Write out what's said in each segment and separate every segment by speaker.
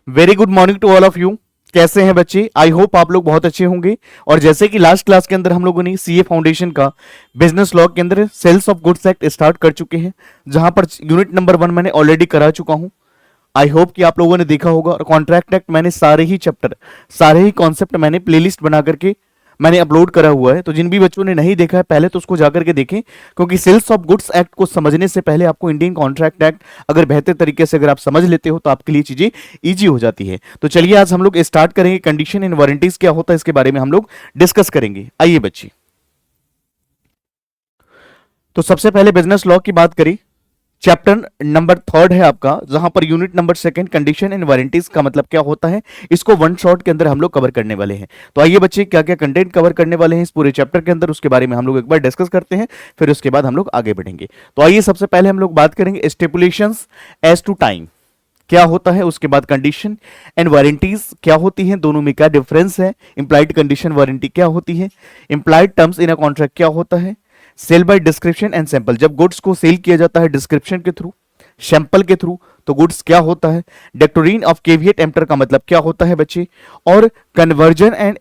Speaker 1: Very good morning to all of you. कैसे हैं बच्चे? आई होप आप लोग बहुत अच्छे होंगे। और जैसे कि लास्ट क्लास के अंदर हम लोगों ने सीए फाउंडेशन का बिजनेस लॉ के अंदर sales of goods act start कर चुके हैं, जहां पर यूनिट नंबर 1 मैंने ऑलरेडी करा चुका हूं। आई होप कि आप लोगों ने देखा होगा। और कॉन्ट्रैक्ट एक्ट मैंने सारे ही चैप्टर, सारे ही कॉन्सेप्ट मैंने प्लेलिस्ट बना करके मैंने अपलोड करा हुआ है। तो जिन भी बच्चों ने नहीं देखा है पहले तो उसको जाकर के देखें, क्योंकि सेल्स ऑफ गुड्स एक्ट को समझने से पहले आपको इंडियन कॉन्ट्रैक्ट एक्ट अगर बेहतर तरीके से अगर आप समझ लेते हो तो आपके लिए चीजें इजी हो जाती है। तो चलिए आज हम लोग स्टार्ट करेंगे। कंडीशन एंड वारंटीज क्या होता है इसके बारे में हम लोग डिस्कस करेंगे। आइए बच्चे, तो सबसे पहले बिजनेस लॉ की बात करें। चैप्टर नंबर 3 है आपका, जहां per unit number 2 condition and warranties का मतलब क्या होता है, इसको वन शॉट के अंदर हम लोग कवर करने वाले हैं। तो आइए बच्चे, क्या क्या कंटेंट कवर करने वाले हैं इस पूरे चैप्टर के अंदर, उसके बारे में हम लोग एक बार डिस्कस करते हैं, फिर उसके बाद हम लोग आगे बढ़ेंगे। तो आइए सबसे पहले हम लोग बात करेंगे स्टिपुलेशंस एज टू टाइम क्या होता है, उसके बाद कंडीशन एंड वारंटीज क्या होती हैं, दोनों में क्या डिफरेंस है, इंप्लाइड कंडीशन वारंटी क्या होती है, implied terms in a contract क्या होता है, sale by description and sample, जब गुड्स को सेल किया जाता है डिस्क्रिप्शन के थ्रू, सैंपल के थ्रू, तो गुड्स क्या होता है, डॉक्ट्रिन ऑफ केविएट एम्प्टर का मतलब क्या होता है बच्चे, और कन्वर्जन एंड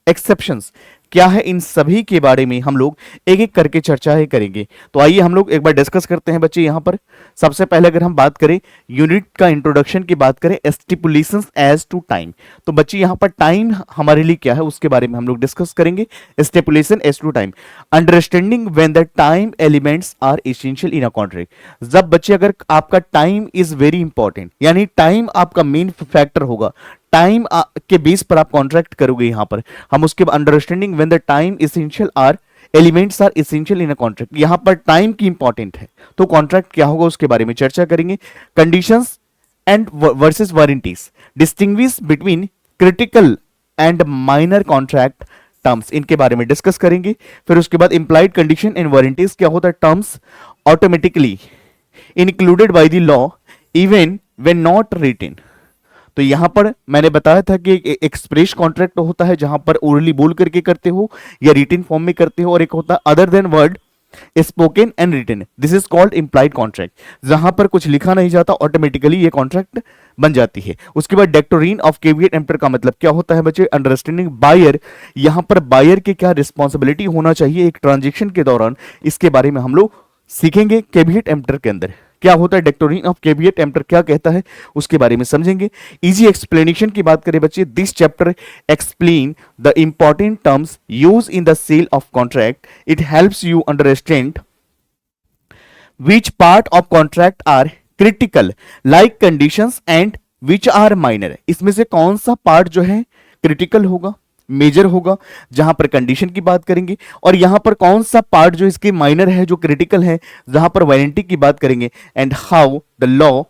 Speaker 1: एक्सेप्शंस क्या है, इन सभी के बारे में हम लोग एक एक करके चर्चाएं करेंगे। तो आइए हम लोग एक बार डिस्कस करते हैं बच्चे। यहां पर सबसे पहले अगर हम बात करें यूनिट का इंट्रोडक्शन की बात करें, स्टिपुलेशंस एज टू टाइम, तो बच्चे यहां पर टाइम हमारे लिए क्या है उसके बारे में हम लोग डिस्कस करेंगे। Stipulation as to time, understanding when the time elements are essential in a contract, जब बच्चे अगर आपका टाइम इज वेरी इंपॉर्टेंट, यानी टाइम आपका मेन फैक्टर होगा, टाइम के बेस पर आप कॉन्ट्रैक्ट करोगे। यहां पर हम उसके understanding when the time essential are elements are essential in a contract, यहां पर टाइम की इंपॉर्टेंट है तो कॉन्ट्रैक्ट क्या होगा उसके बारे में चर्चा करेंगे। Conditions and versus warranties, distinguish between critical and minor contract terms, इनके बारे में डिस्कस करेंगे। फिर उसके बाद इंप्लाइड कंडीशन एंड वारंटीज क्या होता है, terms automatically included by the law even when not written. तो यहां पर मैंने बताया था कि एक एक्सप्रेस कॉन्ट्रैक्ट होता है जहां पर ओरली बोल करके करते हो या रिटन फॉर्म में करते हो, और एक होता है other than word spoken and written, this is called implied contract, जहां पर कुछ लिखा नहीं जाता ऑटोमेटिकली ये कॉन्ट्रैक्ट बन जाती है। उसके बाद डॉक्ट्रिन ऑफ केविएट एम्प्टर का मतलब क्या होता है बच्चे, अंडरस्टैंडिंग बायर, यहां पर बायर के क्या रिस्पॉन्सिबिलिटी होना चाहिए एक ट्रांजेक्शन के दौरान, इसके बारे में हम लोग सीखेंगे। केविएट एम्प्टर के अंदर क्या होता है, डॉक्ट्रिन ऑफ केविएट एम्प्टर क्या कहता है उसके बारे में समझेंगे। इजी एक्सप्लेनेशन की बात करें बच्चे, this chapter explain the important terms use in the sale of contract, it helps you understand which part of contract are critical like conditions and which are minor, इसमें से कौन सा पार्ट जो है क्रिटिकल होगा, मेजर होगा, जहां पर कंडीशन की बात करेंगे, और यहां पर कौन सा पार्ट जो इसके माइनर है जो क्रिटिकल है, जहां पर वारंटी की बात करेंगे। And how the law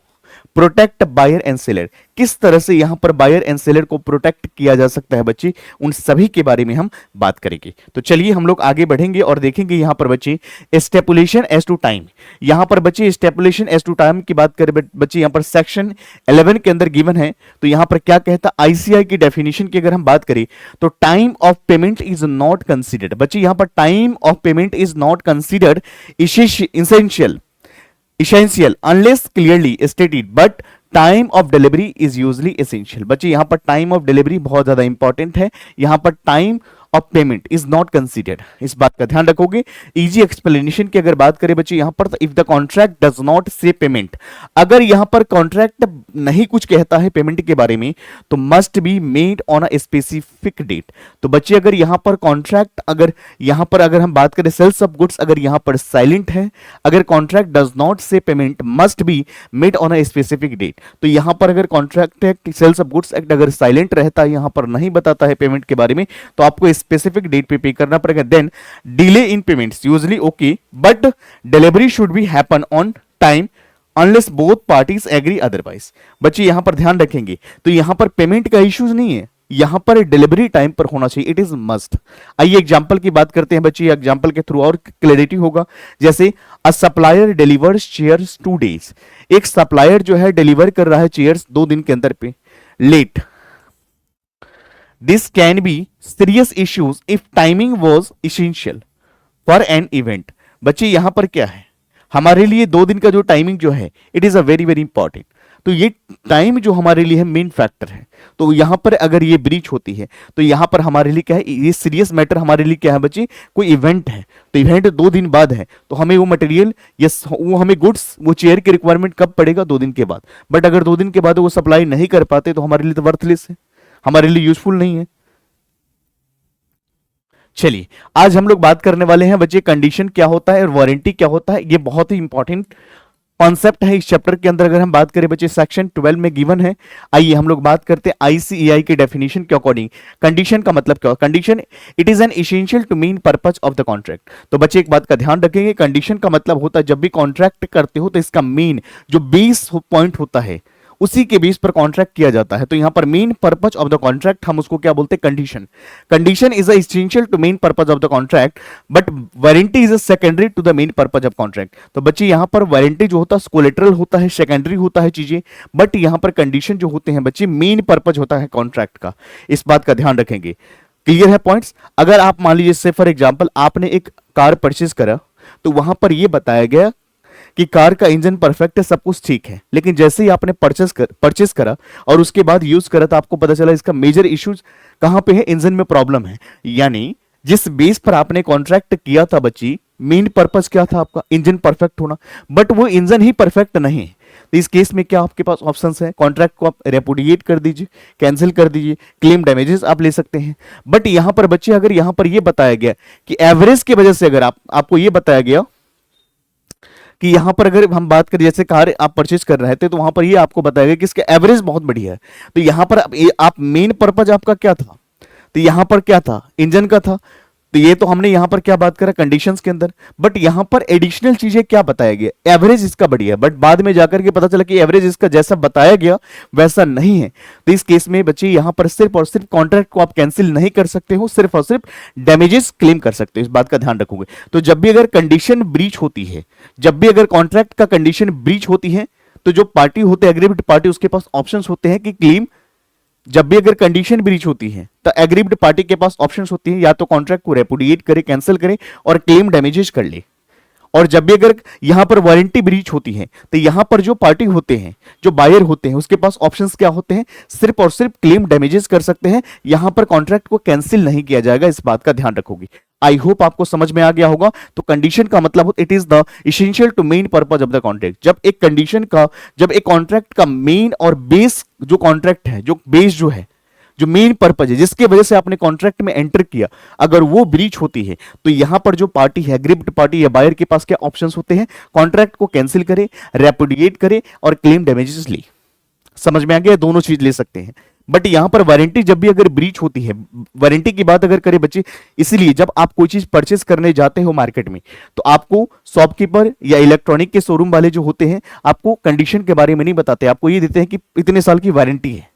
Speaker 1: protect buyer and seller, किस तरह से यहां पर बायर एंड सेलर को प्रोटेक्ट किया जा सकता है बच्चे, उन सभी के बारे में हम बात करेंगे। तो चलिए हम लोग आगे बढ़ेंगे और देखेंगे यहां पर बच्चे स्टेपुलेशन एज टू टाइम। यहां पर बच्चे स्टेपुलेशन एज टू टाइम की बात करें बच्चे, यहां पर सेक्शन 11 के अंदर गिवन है, तो यहां पर क्या कहता है, आईसीआई की डेफिनेशन की अगर हम बात करें तो time of payment is not considered, बच्चे यहां पर time of payment is not considered essential unless clearly stated, but time of delivery is usually essential. बच्चे यहां पर टाइम ऑफ डिलीवरी बहुत ज्यादा इंपॉर्टेंट है, यहां पर time of payment is not considered, इस बात का ध्यान रखोगे। इजी एक्सप्लेनेशन की अगर बात करें बच्चे, यहां पर if the contract does not say payment, अगर यहां पर कॉन्ट्रैक्ट नहीं कुछ कहता है पेमेंट के बारे में तो must be made on a specific date. तो बच्चे अगर यहां पर कॉन्ट्रैक्ट अगर हम बात करें सेल्स ऑफ गुड्स, अगर यहां पर साइलेंट है, अगर contract does not say payment must be made on a specific date, तो यहां पर अगर contract act sales of goods act अगर साइलेंट रहता है, यहां पर नहीं बताता है पेमेंट के बारे में, तो आपको स्पेसिफिक डेट पे करना पड़ेगा। Then delay in payments usually okay, but delivery should be happen on time unless both parties agree otherwise. बच्चे यहां पर ध्यान रखेंगे, तो यहां पर पेमेंट का इश्यूज नहीं है, यहां पर डिलीवरी टाइम पर होना चाहिए, इट इज मस्ट। आइए एग्जांपल की बात करते हैं बच्चे, एग्जांपल के थ्रू और क्लैरिटी होगा। जैसे a supplier delivers chairs 2 days, एक सप्लायर जो है डिलीवर कर रहा है चेयर्स 2 दिन के अंदर pay late, this can be serious issues if timing was essential for an event. बच्चे यहां पर क्या है, हमारे लिए 2 दिन का जो टाइमिंग जो है it is a very very important. तो ये टाइम जो हमारे लिए है मेन फैक्टर है। तो यहां पर अगर ये ब्रीच होती है तो यहां पर हमारे लिए क्या है, ये सीरियस मैटर हमारे लिए क्या है बच्चे, कोई इवेंट है। तो इवेंट 2 दिन बाद है, तो हमें वो मटेरियल वो हमें गुड्स, वो चेयर की रिक्वायरमेंट कब पड़ेगा, 2 दिन के बाद। बट अगर 2 दिन के बाद वो सप्लाई नहीं कर पाते तो हमारे लिए तो वर्थलेस है, हमारे लिए यूजफुल नहीं है। चलिए आज हम लोग बात करने वाले हैं बच्चे कंडीशन क्या होता है और वारंटी क्या होता है। ये बहुत ही इंपॉर्टेंट कॉन्सेप्ट है इस चैप्टर के अंदर। अगर हम बात करें बच्चे सेक्शन 12 में गिवन है। आइए हम लोग बात करते हैं आईसीएआई के डेफिनेशन के अकॉर्डिंग कंडीशन का मतलब क्या है। Condition, it is an essential to main purpose of the contract. तो बच्चे एक बात का ध्यान रखेंगे, कंडीशन का मतलब होता है जब भी कॉन्ट्रैक्ट करते हो तो इसका मेन जो बेस पॉइंट होता है उसी के बेस पर कॉन्ट्रैक्ट किया जाता है। तो यहां पर main purpose of the contract हम उसको क्या बोलते हैं, condition. Condition is essential to main purpose of the contract but warranty is secondary to the main purpose of contract. तो बच्चे यहां पर वारंटी जो होता है कोलेटरल होता है, सेकेंडरी होता है चीजें, बट यहां पर कंडीशन जो होते हैं बच्चे मेन पर्पज होता है कॉन्ट्रैक्ट का। इस बात का ध्यान रखेंगे। क्लियर है पॉइंट्स। अगर आप मान लीजिए से फॉर एग्जांपल आपने एक कार परचेज करा तो वहां पर यह बताया गया कि कार का इंजन परफेक्ट है, सब कुछ ठीक है, लेकिन जैसे ही आपने परचेस करा और उसके बाद यूज करा तो आपको पता चला इसका मेजर इश्यूज कहां पे है, इंजन में प्रॉब्लम है। यानी जिस बेस पर आपने कॉन्ट्रैक्ट किया था बच्ची, मेन पर्पस क्या था आपका, इंजन परफेक्ट होना, बट वो इंजन ही परफेक्ट नहीं है। तो इस केस में क्या आपके पास ऑप्शंस है, कॉन्ट्रैक्ट को आप रेपुडिएट कर दीजिए, कैंसिल कर दीजिए, क्लेम डैमेजेस आप ले सकते हैं। बट यहां पर बच्चे अगर यहां पर यह बताया गया कि एवरेज की वजह से अगर आपको यह बताया गया कि यहां पर अगर हम बात करें जैसे कार आप परचेज कर रहे थे तो वहां पर ये आपको बताया गया कि इसका एवरेज बहुत बढ़िया है। तो यहां पर आप मेन पर्पज आपका क्या था, तो यहां पर क्या था, इंजन का था। तो ये तो हमने यहां पर क्या बात करा कंडीशंस के अंदर, बट यहां पर एडिशनल चीजें क्या बताया गया, एवरेज इसका बढ़िया है, बट बाद में जाकर के पता चला कि एवरेज इसका जैसा बताया गया वैसा नहीं है। तो इस केस में बच्चे यहां पर सिर्फ और सिर्फ कॉन्ट्रैक्ट को आप कैंसिल नहीं कर सकते हो, सिर्फ और सिर्फ डैमेजेस क्लेम कर सकते हो। इस बात का ध्यान रखोगे। तो जब भी अगर कंडीशन ब्रीच होती है, जब भी अगर कॉन्ट्रैक्ट का कंडीशन ब्रीच होती है तो जो पार्टी होते हैं एग्रीड पार्टी, उसके पास ऑप्शन होते हैं कि क्लेम, जब भी अगर कंडीशन ब्रीच होती है तो एग्रीड पार्टी के पास ऑप्शंस होती है या तो कॉन्ट्रैक्ट को रेपुडिएट करे, कैंसिल करे और क्लेम डैमेजेस कर ले। और जब भी अगर यहां पर वारंटी ब्रीच होती है तो यहां पर जो पार्टी होते हैं, जो बायर होते हैं, उसके पास ऑप्शंस क्या होते हैं, सिर्फ और सिर्फ क्लेम डैमेजेस कर सकते हैं, यहां पर कॉन्ट्रैक्ट को कैंसिल नहीं किया जाएगा। इस बात का ध्यान रखोगे। आई होप आपको समझ में आ गया होगा। तो कंडीशन का मतलब it is the essential to main purpose of the contract. जब एक कंडीशन का, जब एक कॉन्ट्रैक्ट का मेन और बेस जो कॉन्ट्रैक्ट है, जो बेस जो है, जो मेन पर्पज है जिसके वजह से आपने कॉन्ट्रैक्ट में एंटर किया, अगर वो ब्रीच होती है तो यहां पर जो पार्टी है, एग्रीड पार्टी या बायर के पास क्या ऑप्शंस होते हैं, कॉन्ट्रैक्ट को कैंसिल करे, रेपुडिएट करे और क्लेम डैमेजेस ले। समझ में आ गया, दोनों चीज ले सकते हैं। बट यहां पर वारंटी जब भी अगर ब्रीच होती है, वारंटी की बात अगर करें बच्चे, इसलिए जब आप कोई चीज परचेस करने जाते हो मार्केट में तो आपको शॉपकीपर या इलेक्ट्रॉनिक के शोरूम वाले जो होते हैं आपको कंडीशन के बारे में नहीं बताते, आपको ये देते हैं कि इतने साल की वारंटी है,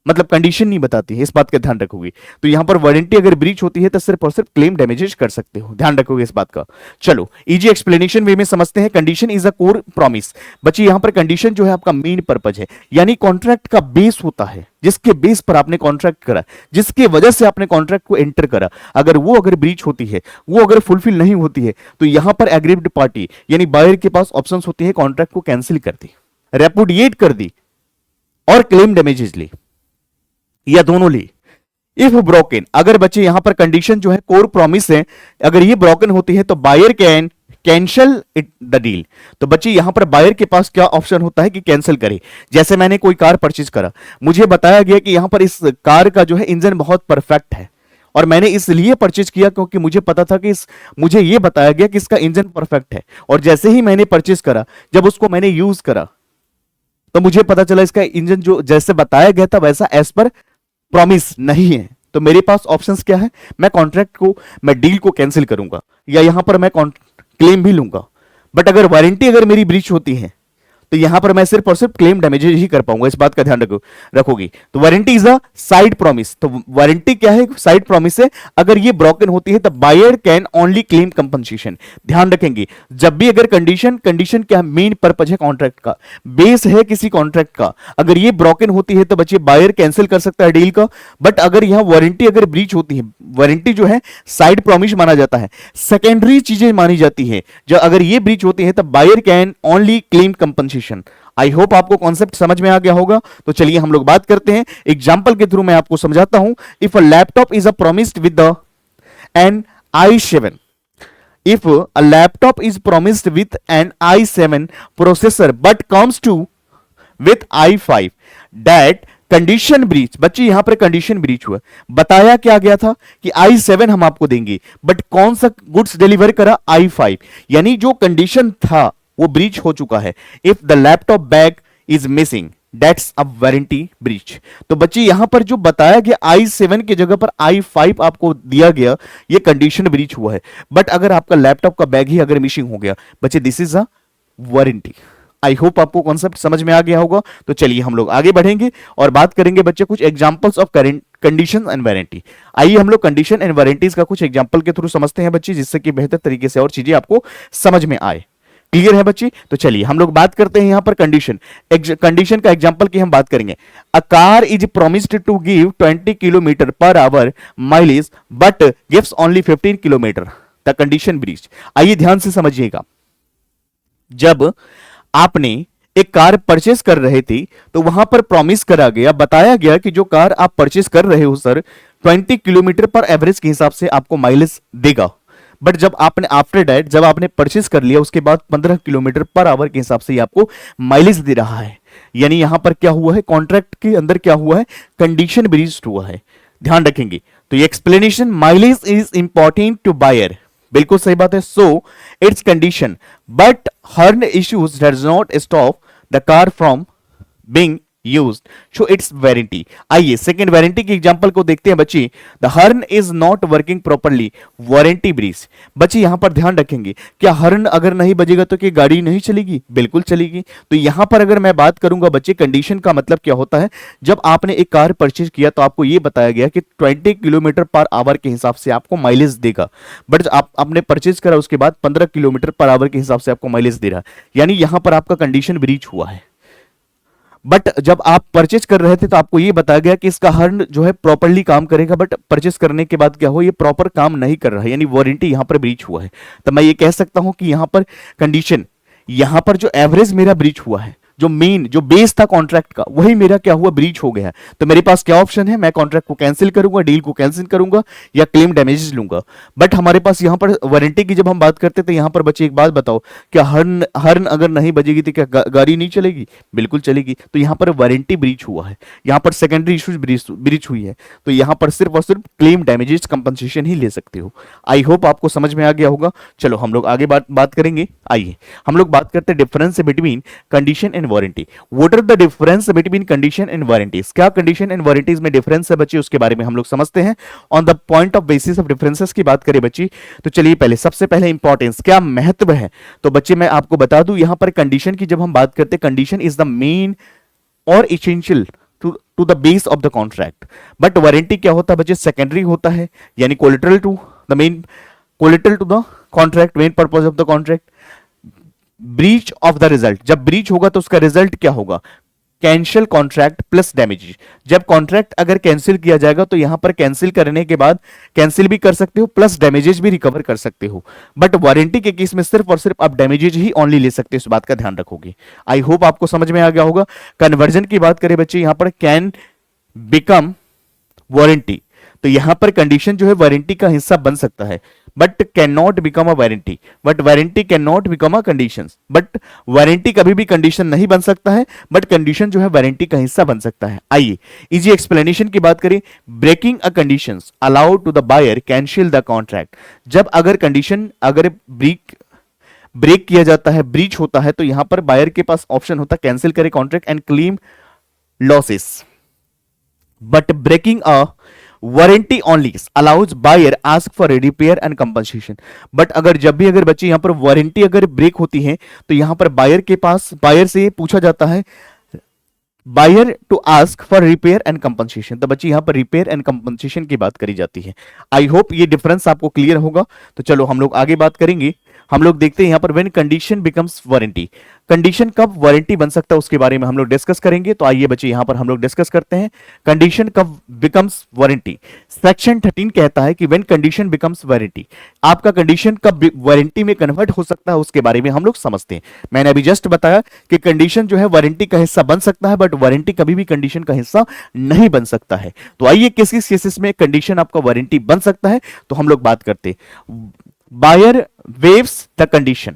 Speaker 1: मतलब कंडीशन नहीं बताती है। इस बात का ध्यान रखोगे। तो यहां पर वारंटी अगर ब्रीच होती है तो सिर्फ और सिर्फ क्लेम डैमेजेस कर सकते हो, ध्यान रखोगे इस बात का। चलो इजी एक्सप्लेनेशन वे में समझते हैं। Condition is a core promise. बच्चे यहां पर कंडीशन जो है आपका मेन पर्पज है, यानी कॉन्ट्रैक्ट का बेस होता है, जिसके बेस पर आपने कॉन्ट्रैक्ट करा, जिसकी वजह से आपने कॉन्ट्रैक्ट को एंटर करा, अगर वो अगर ब्रीच होती है, वो अगर फुलफिल नहीं होती है तो यहां पर एग्रीड पार्टी यानी बायर के पास ऑप्शन होती है, कॉन्ट्रैक्ट को कैंसिल कर दी, रेपुडिएट कर दी और क्लेम डैमेजेस ली, या दोनों ली। इफ ब्रोकन, अगर बच्चे यहां पर कंडीशन जो है कोर प्रॉमिस है, अगर ये ब्रोकन होती है तो buyer can cancel it the deal. तो बच्चे यहां पर बायर के पास क्या ऑप्शन होता है कि कैंसिल करे। जैसे मैंने कोई कार परचेज करा, मुझे बताया गया कि यहां पर इस कार का जो है इंजन बहुत परफेक्ट है और मैंने इसलिए परचेज किया क्योंकि मुझे पता था कि मुझे यह बताया गया कि इसका इंजन परफेक्ट है। और जैसे ही मैंने परचेज करा, जब उसको मैंने यूज करा तो मुझे पता चला इसका इंजन जो जैसे बताया गया था वैसा एज पर प्रॉमिस नहीं है। तो मेरे पास ऑप्शंस क्या है, मैं कॉन्ट्रैक्ट को, मैं डील को कैंसिल करूंगा या यहां पर मैं क्लेम भी लूंगा। बट अगर वारंटी अगर मेरी ब्रीच होती है तो यहां पर मैं सिर्फ और सिर्फ क्लेम डैमेजेज ही कर पाऊंगा। इस बात का ध्यान रखोगी। तो warranty is a side promise. तो वारंटी क्या है, साइड प्रॉमिस है। अगर ये ब्रोकन होती है तो buyer can only claim compensation. ध्यान रखेंगे, जब भी अगर कंडीशन क्या मेन पर्पज है कॉन्ट्रैक्ट का, बेस है किसी कॉन्ट्रैक्ट का, अगर ये ब्रोकन होती है तो बच्चे बायर कैंसिल कर सकता है डील का। बट अगर यहां वारंटी अगर ब्रीच होती है, वारंटी जो है साइड प्रॉमिस माना जाता है, सेकेंडरी चीजें मानी जाती है, जो अगर ये ब्रीच होती है तो buyer can only claim compensation. I hope आपको कॉन्सेप्ट समझ में आ गया होगा। तो चलिए हम लोग बात करते हैं एग्जाम्पल के थ्रू, मैं आपको समझाता हूं। If a laptop is a promised with the an i7, if a laptop is promised with an i7 processor but comes to with i5, that condition breach. बच्चे यहां पर कंडीशन ब्रीच हुआ, बताया क्या गया था कि i7 हम आपको देंगे, बट कौन सा गुड्स डिलीवर करा, i5, यानी जो कंडीशन था वो ब्रीच हो चुका है। If the laptop bag is missing, that's a warranty breach. तो बच्चे यहां पर जो बताया गया i7 की जगह पर i5 आपको दिया गया, ये कंडीशन ब्रीच हुआ है। बट अगर आपका लैपटॉप का बैग ही अगर मिसिंग हो गया, बच्चे this is a warranty. I hope आपको कॉन्सेप्ट समझ में आ गया होगा। तो चलिए हम लोग आगे बढ़ेंगे और बात करेंगे बच्चे कुछ examples of condition and warranty. आइए हम लोग कंडीशन एंड वारंटीज का कुछ एग्जांपल के थ्रू समझते हैं बच्चे, जिससे कि बेहतर तरीके से और चीजें आपको समझ में आए। क्लियर है बच्चे? तो चलिए हम लोग बात करते हैं यहां पर कंडीशन का एग्जांपल की हम बात करेंगे। A car is promised to give 20 kilometre per hour mileage but gives only 15 kilometre, the condition breach. आइए ध्यान से समझिएगा, जब आपने एक कार परचेस कर रहे थे तो वहां पर प्रॉमिस करा गया, बताया गया कि जो कार आप परचेस कर रहे हो सर 20 किलोमीटर पर एवरेज के हिसाब से आपको माइलेज देगा। बट जब आपने आफ्टर दैट जब आपने परचेस कर लिया उसके बाद 15 किलोमीटर पर आवर के हिसाब से आपको माइलेज दे रहा है। यानी यहां पर क्या हुआ है, कॉन्ट्रैक्ट के अंदर क्या हुआ है, कंडीशन ब्रीच्ड हुआ है। ध्यान रखेंगे। तो ये explanation, mileage is important to buyer, बिल्कुल सही बात है। So it's condition but horn issues does not stop the car from being used, so it's warranty. आइए सेकंड वारंटी की एग्जांपल को देखते हैं बच्चे। The horn is not working properly, warranty breach. बच्चे यहां पर ध्यान रखेंगे, क्या हर्न अगर नहीं बजेगा तो क्या गाड़ी नहीं चलेगी? बिल्कुल चलेगी। तो यहां पर अगर मैं बात करूंगा बच्चे, कंडीशन का मतलब क्या होता है, जब आपने एक कार परचेज किया तो आपको यह बताया गया कि 20 किलोमीटर पर आवर के हिसाब से आपको माइलेज देगा, बट आपने परचेज करा उसके बाद 15 किलोमीटर पर आवर के हिसाब से आपको माइलेज दे रहा है, यानी यहां पर आपका कंडीशन ब्रीच हुआ है। बट जब आप परचेज कर रहे थे तो आपको ये बताया गया कि इसका हर्न जो है प्रॉपरली काम करेगा, बट परचेज करने के बाद क्या हो, ये प्रॉपर काम नहीं कर रहा है, यानी वारंटी यहां पर ब्रीच हुआ है। तो मैं ये कह सकता हूं कि यहां पर कंडीशन, यहां पर जो एवरेज मेरा ब्रीच हुआ है, जो मेन जो बेस था कॉन्ट्रैक्ट का, वही मेरा क्या हुआ, ब्रीच हो गया। तो मेरे पास क्या ऑप्शन है, मैं कॉन्ट्रैक्ट को कैंसिल करूंगा, डील को कैंसिल करूंगा या क्लेम डैमेजेस लूंगा। बट हमारे पास यहां पर वारंटी की जब हम बात करते तो यहां पर बच्चे एक बात बताओ, क्या हर्न हर्न अगर नहीं बजेगी तो क्या गाड़ी नहीं चलेगी? बिल्कुल चलेगी। तो यहां पर वारंटी ब्रीच हुआ है, यहां पर सेकेंडरी इश्यूज ब्रीच हुई है। तो यहां पर सिर्फ और सिर्फ क्लेम डैमेजेस कंपनसेशन ही ले सकते हो। आई होप आपको समझ में आ गया होगा। चलो हम लोग आगे बात करेंगे। आइए हम लोग बात करते हैं difference between condition and warranty. What are the difference between condition and warranties? क्या कंडीशन एंड वारंटीज में डिफरेंस है बच्चे, उसके बारे में हम लोग समझते हैं। On the point of basis of differences की बात करें बच्ची, तो चलिए पहले सबसे पहले इंपॉर्टेंस, क्या महत्व है। तो बच्चे मैं आपको बता दूं, यहां पर कंडीशन की जब हम बात करते हैं, कंडीशन इज द मेन और essential to the base of the contract. But warranty क्या होता है बच्चे, सेकेंडरी होता है, यानी collateral to the main, collateral to the contract, main purpose of the contract. Breach of the result, जब breach होगा तो उसका रिजल्ट क्या होगा, कैंसिल कॉन्ट्रैक्ट प्लस डैमेज। जब कॉन्ट्रैक्ट अगर कैंसिल किया जाएगा तो यहां पर कैंसिल करने के बाद कैंसिल भी कर सकते हो, प्लस डैमेजेस भी रिकवर कर सकते हो। बट वारंटी के केस में सिर्फ और सिर्फ आप डैमेजेस ही ओनली ले सकते हो, इस बात का ध्यान रखोगे। आई होप आपको समझ में आ गया होगा। कन्वर्जन की बात करें बच्चे, यहां पर कैन बिकम वारंटी, तो यहां पर कंडीशन जो है वारंटी का हिस्सा बन सकता है, but can not become a warranty. But warranty can not become a condition, but warranty कभी भी कंडीशन नहीं बन सकता है, बट कंडीशन जो है वारंटी का हिस्सा बन सकता है। आइए इजी एक्सप्लेनेशन की बात करें। Breaking a condition allow to the buyer cancel the contract. जब अगर कंडीशन अगर ब्रेक किया जाता है, ब्रीच होता है, तो यहां पर बायर के पास ऑप्शन होता है कैंसिल करे contract and claim losses. But breaking a warranty only allows buyer ask for repair and compensation. But अगर जब भी अगर बच्चे यहां पर वारंटी अगर ब्रेक होती है तो यहां पर बायर के पास, बायर से पूछा जाता है, buyer to ask for repair and compensation. तो बच्चे यहां पर रिपेयर एंड कंपनसेशन की बात करी जाती है। आई होप ये डिफरेंस आपको क्लियर होगा। तो चलो हम लोग आगे बात करेंगे। हम लोग देखते हैं यहां पर when condition becomes warranty, condition कब वारंटी बन सकता है उसके बारे में हम लोग डिस्कस करेंगे। तो आइए बच्चे यहां पर हम लोग डिस्कस करते हैं कंडीशन कब बिकम्स वारंटी। सेक्शन 13 कहता है कि व्हेन कंडीशन बिकम्स वारंटी, आपका कंडीशन कब वारंटी में कन्वर्ट हो सकता है उसके बारे में हम लोग समझते हैं। मैंने अभी जस्ट बताया कि कंडीशन जो है वारंटी का हिस्सा बन सकता है, बट वारंटी कभी भी कंडीशन का हिस्सा नहीं बन सकता है। तो आइए किस किस केसेस में कंडीशन आपका वारंटी बन सकता है तो हम लोग बात करते हैं। Buyer waives the condition,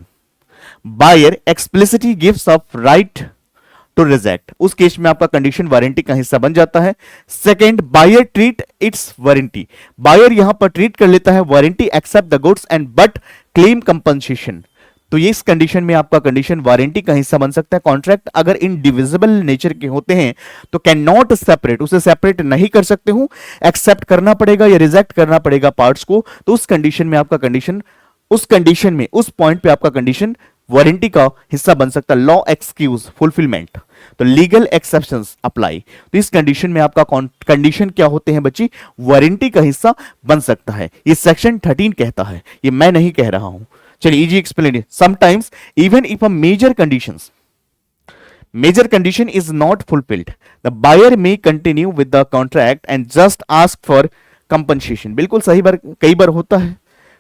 Speaker 1: buyer explicitly gives up right to reject, उस केस में आपका कंडीशन वारंटी का हिस्सा बन जाता है। Second, buyer treat its warranty, buyer यहां पर ट्रीट कर लेता है warranty accept the goods and but claim compensation, तो ये इस कंडीशन में आपका कंडीशन वारंटी का हिस्सा बन सकता है। कॉन्ट्रैक्ट अगर इनडिविजिबल नेचर के होते हैं तो कैन नॉट सेपरेट, उसे सेपरेट नहीं कर सकते हूं, एक्सेप्ट करना पड़ेगा या रिजेक्ट करना पड़ेगा पार्ट्स को, तो उस कंडीशन में आपका कंडीशन, उस कंडीशन में उस पॉइंट पे आपका कंडीशन वारंटी का हिस्सा बन सकता है। लॉ एक्सक्यूज फुलफिलमेंट, तो लीगल एक्सेप्शंस अप्लाई, तो इस कंडीशन में आपका कंडीशन क्या होते हैं बच्ची, वारंटी का हिस्सा बन सकता है। ये सेक्शन 13 कहता है, ये मैं नहीं कह रहा हूं। चलिए easy explain, sometimes even if a major condition is not fulfilled, the buyer may continue with the contract and just ask for compensation। बिल्कुल सही, बार कई बार होता है